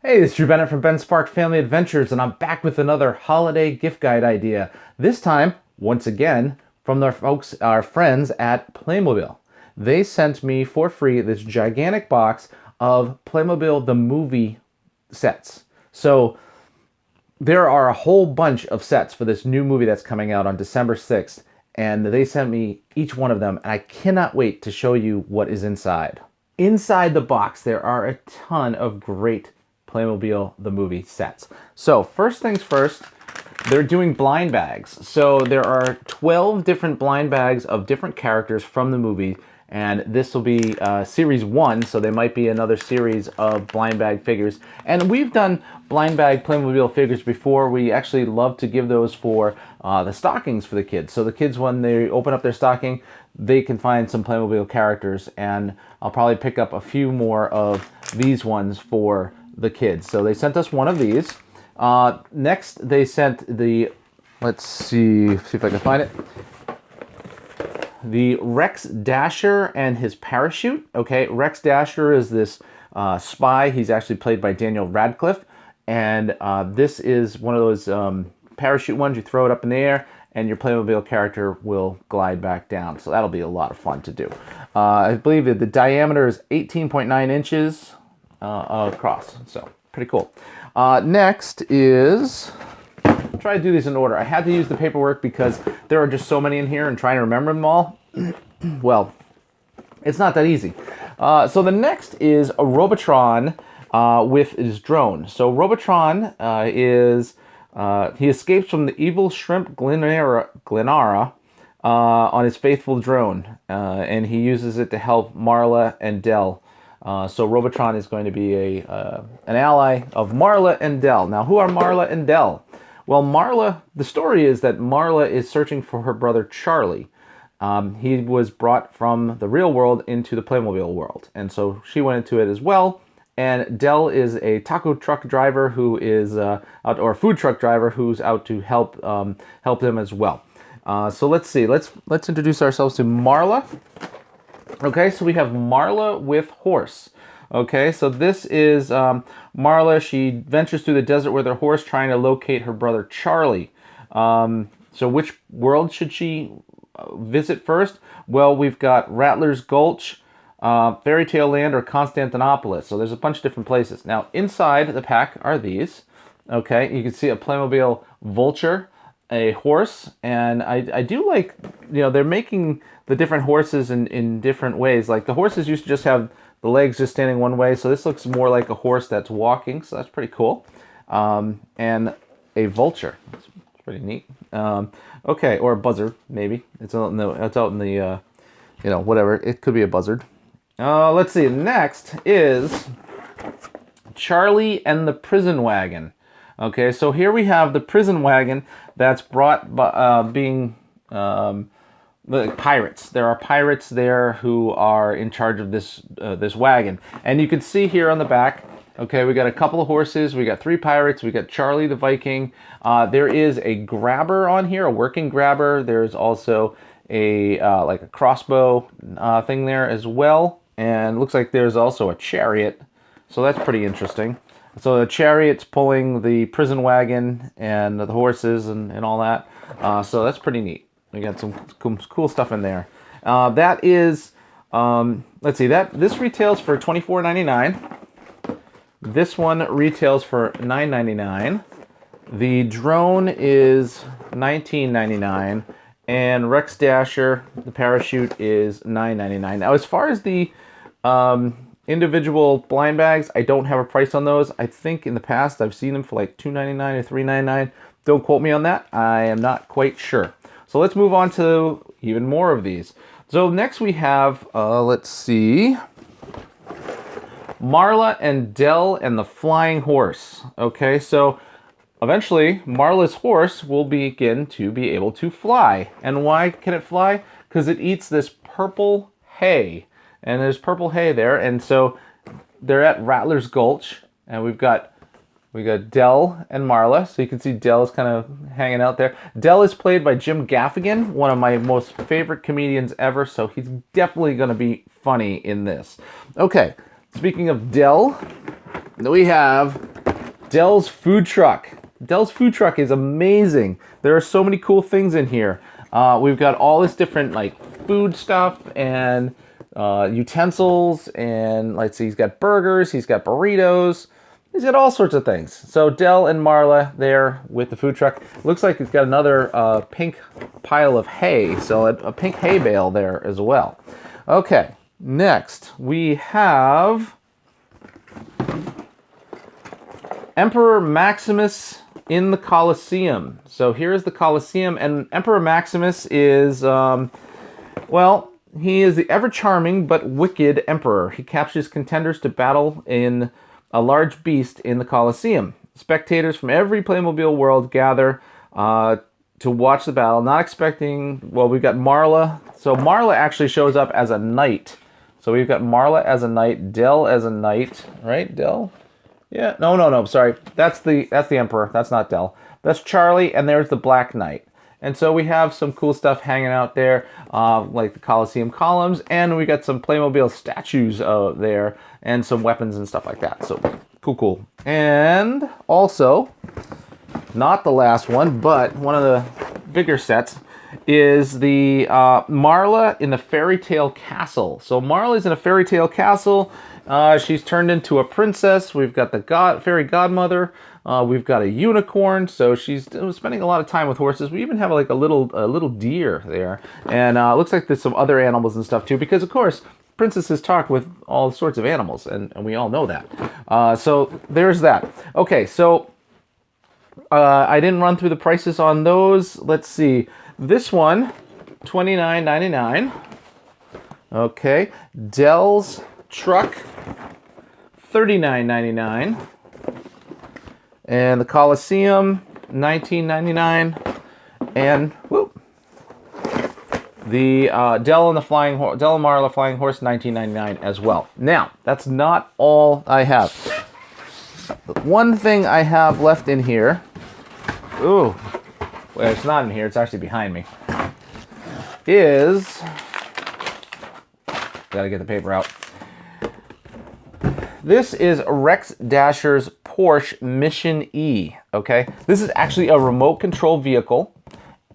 Hey, it's Drew Bennett from BenSpark's Family Adventures, and I'm back with another holiday gift guide idea. This time, once again, from our friends at Playmobil. They sent me for free this gigantic box of Playmobil the Movie sets. So there are a whole bunch of sets for this new movie that's coming out on December 6th, and they sent me each one of them, and I cannot wait to show you what is inside. Inside the box, there are a ton of great Playmobil the Movie sets. So first things first, they're doing blind bags. So there are 12 different blind bags of different characters from the movie, and this will be series 1, so there might be another series of blind bag figures. And we've done blind bag Playmobil figures before. We actually love to give those for the stockings for the kids. So the kids, when they open up their stocking, they can find some Playmobil characters, and I'll probably pick up a few more of these ones for the kids. So they sent us one of these. Next, they sent the, let's see if I can find it, the Rex Dasher and his parachute. Okay, Rex Dasher is this spy. He's actually played by Daniel Radcliffe, and this is one of those parachute ones. You throw it up in the air, and your Playmobil character will glide back down. So that'll be a lot of fun to do. I believe that the diameter is 18.9 inches across, so pretty cool. Next is, try to do these in order. I had to use the paperwork because there are just so many in here, and trying to remember them all, well, it's not that easy. So the next is a Robotitron with his drone. So Robotitron he escapes from the evil shrimp Glenara on his faithful drone, and he uses it to help Marla and Dell. So Robotron is going to be an ally of Marla and Dell. Now, who are Marla and Dell? Well, Marla, the story is that Marla is searching for her brother Charlie. He was brought from the real world into the Playmobil world, and so she went into it as well. And Dell is a taco truck driver who is or food truck driver who's out to help them as well. So let's see. Let's introduce ourselves to Marla. Okay, so we have Marla with horse. Okay, so this is Marla. She ventures through the desert with her horse trying to locate her brother Charlie. So which world should she visit first? Well, we've got Rattler's Gulch, Fairytale Land, or Constantinopolis. So there's a bunch of different places. Now, inside the pack are these. Okay, you can see a Playmobil vulture, a horse, and I do like, they're making the different horses in different ways. Like the horses used to just have the legs just standing one way, so this looks more like a horse that's walking, so that's pretty cool. And a vulture, it's pretty neat. Okay, or a buzzard, maybe. It's out in the whatever, it could be a buzzard. Let's see, next is Charlie and the Prison Wagon. Okay, so here we have the prison wagon that's brought by being the pirates. There are pirates there who are in charge of this wagon, and you can see here on the back. Okay, we got a couple of horses, we got 3 pirates, we got Charlie the Viking. There is a grabber on here, a working grabber. There's also a like a crossbow thing there as well, and looks like there's also a chariot. So that's pretty interesting. So the chariot's pulling the prison wagon and the horses and all that. So that's pretty neat. We got some cool stuff in there. That is, let's see, this retails for $24.99. This one retails for $9.99. The drone is $19.99. And Rex Dasher, the parachute, is $9.99. Now, as far as the individual blind bags, I don't have a price on those. I think in the past I've seen them for like $2.99 or $3.99. Don't quote me on that. I am not quite sure. So let's move on to even more of these. So next we have, let's see, Marla and Dell and the Flying Horse. Okay, so eventually Marla's horse will begin to be able to fly. And why can it fly? Because it eats this purple hay. And there's purple hay there, and so they're at Rattler's Gulch, and we got Dell and Marla. So you can see Dell is kind of hanging out there. Dell is played by Jim Gaffigan, one of my most favorite comedians ever, so he's definitely going to be funny in this. Okay, speaking of Dell, we have Dell's food truck. Dell's food truck is amazing. There are so many cool things in here. We've got all this different like food stuff and utensils, and let's see, he's got burgers, he's got burritos, he's got all sorts of things. So Dell and Marla there with the food truck. Looks like he's got another pink pile of hay, so a pink hay bale there as well. Okay, next we have Emperor Maximus in the Colosseum. So here's the Colosseum, and Emperor Maximus is, well, he is the ever-charming but wicked emperor. He captures contenders to battle in a large beast in the Colosseum. Spectators from every Playmobil world gather to watch the battle, not expecting, well, we've got Marla. So Marla actually shows up as a knight. So we've got Marla as a knight, Dell as a knight, right, Dell? Yeah, no, sorry. That's the emperor. That's not Dell. That's Charlie, and there's the Black Knight. And so we have some cool stuff hanging out there, like the Colosseum columns, and we got some Playmobil statues there, and some weapons and stuff like that. So cool. And also, not the last one, but one of the bigger sets is the Marla in the Fairytale castle. So Marla's in a Fairytale castle. She's turned into a princess. We've got the fairy godmother. We've got a unicorn. So she's spending a lot of time with horses. We even have like a little deer there, and it looks like there's some other animals and stuff too. Because of course, princesses talk with all sorts of animals, and we all know that. So there's that. Okay, so I didn't run through the prices on those. Let's see. This one, $29.99. Okay, Dell's truck, $39.99, and the Colosseum, $19.99, and whoop, the Dell and Marla flying horse, $19.99 as well. Now, that's not all I have. The one thing I have left in here, ooh, well, it's not in here, it's actually behind me, is, gotta get the paper out. This is Rex Dasher's Porsche Mission E, okay? This is actually a remote control vehicle,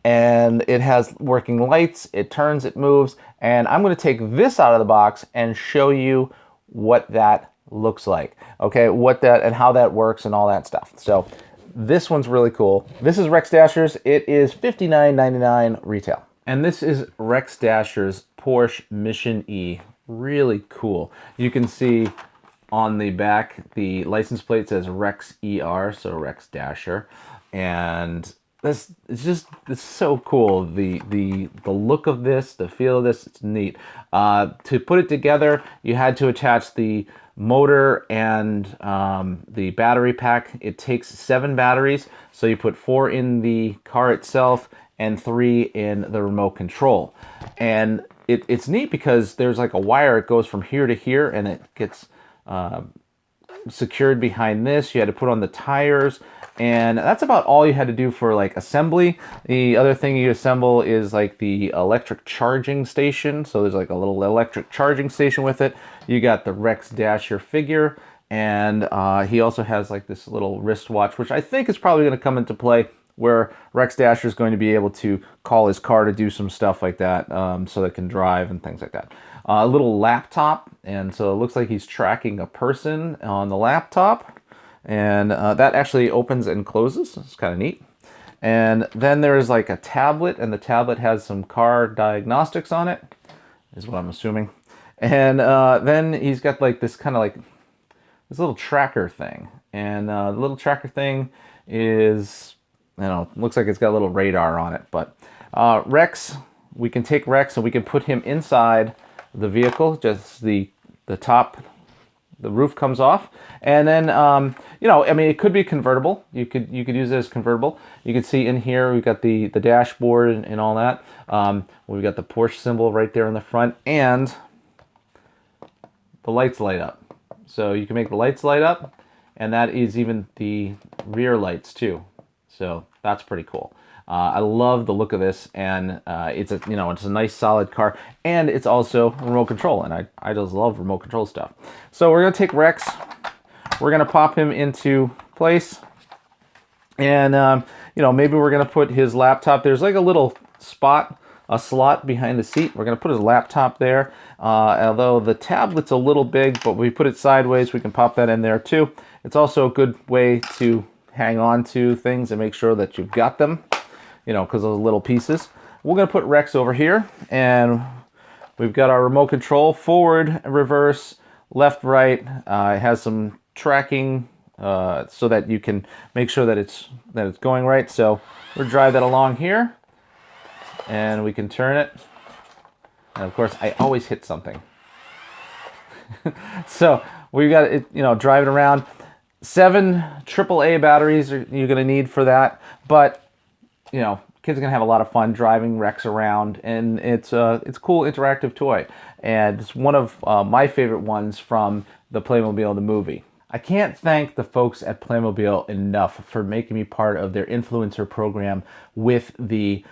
and it has working lights, it turns, it moves, and I'm gonna take this out of the box and show you what that looks like, okay? What that, and how that works and all that stuff. So this one's really cool. This is Rex Dasher's. It is $59.99 retail. And this is Rex Dasher's Porsche Mission E. Really cool. You can see on the back, the license plate says Rex ER, so Rex Dasher. And this, it's so cool. The look of this, the feel of this, it's neat. To put it together, you had to attach the motor and the battery pack. It takes 7 batteries, so you put 4 in the car itself and 3 in the remote control. And it's neat because there's like a wire, it goes from here to here, and it gets secured behind this. You had to put on the tires, and that's about all you had to do for like assembly. The other thing you assemble is like the electric charging station. So there's like a little electric charging station with it. You got the Rex Dasher figure, and he also has like this little wristwatch, which I think is probably going to come into play where Rex Dasher is going to be able to call his car to do some stuff like that, so it can drive and things like that. A little laptop, and so it looks like he's tracking a person on the laptop, and that actually opens and closes. It's kind of neat. And then there's like a tablet, and the tablet has some car diagnostics on it, is what I'm assuming. And then he's got like this kind of like this little tracker thing, and the little tracker thing is, you know, looks like it's got a little radar on it. But Rex, we can take Rex and we can put him inside the vehicle. Just the top, the roof comes off, and then you know, I mean, it could be convertible. You could use it as convertible. You can see in here we've got the dashboard and all that. We've got the Porsche symbol right there in the front, and the lights light up. So you can make the lights light up, and that is even the rear lights too. So that's pretty cool. I love the look of this, and it's a nice solid car, and it's also remote control, and I just love remote control stuff. So we're gonna take Rex, we're gonna pop him into place. And, you know, maybe we're going to put his laptop. There's like a little spot, a slot behind the seat. We're going to put his laptop there. Although the tablet's a little big, but we put it sideways, we can pop that in there too. It's also a good way to hang on to things and make sure that you've got them, you know, because those little pieces. We're going to put Rex over here, and we've got our remote control, forward, reverse, left, right. It has some tracking so that you can make sure that it's going right. So we'll drive that along here, and we can turn it. And of course, I always hit something. So we've got it, you know, drive it around. 7 AAA batteries you're going to need for that, but you know, kids are going to have a lot of fun driving Rex around, and it's a cool interactive toy, and it's one of my favorite ones from the Playmobil the Movie. I can't thank the folks at Playmobil enough for making me part of their influencer program with the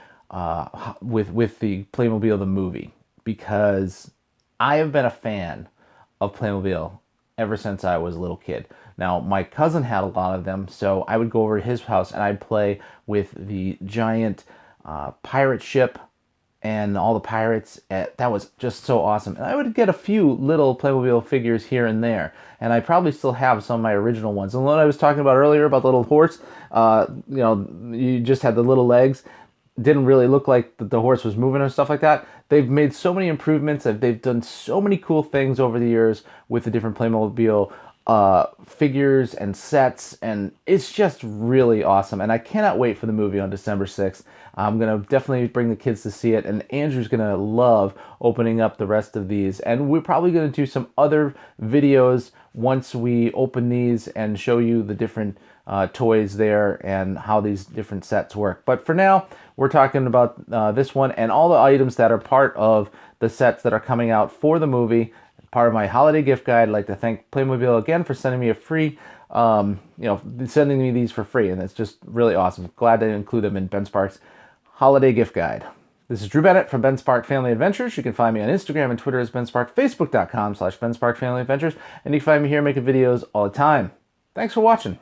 with the Playmobil the Movie, because I have been a fan of Playmobil ever since I was a little kid. Now, my cousin had a lot of them, so I would go over to his house and I'd play with the giant pirate ship and all the pirates. That was just so awesome. And I would get a few little Playmobil figures here and there, and I probably still have some of my original ones. And what I was talking about earlier about the little horse, you know, you just had the little legs. Didn't really look like the horse was moving or stuff like that. They've made so many improvements, and they've done so many cool things over the years with the different Playmobil figures and sets, and it's just really awesome. And I cannot wait for the movie on December 6th. I'm going to definitely bring the kids to see it, and Andrew's going to love opening up the rest of these. And we're probably going to do some other videos once we open these and show you the different toys there and how these different sets work. But for now, we're talking about this one and all the items that are part of the sets that are coming out for the movie. Part of my holiday gift guide. I'd like to thank Playmobil again for sending me a free, you know, sending me these for free, and it's just really awesome. Glad to include them in BenSpark's holiday gift guide. This is Drew Bennett from BenSpark Family Adventures. You can find me on Instagram and Twitter as BenSpark, Facebook.com/BenSpark Family Adventures, and you can find me here making videos all the time. Thanks for watching.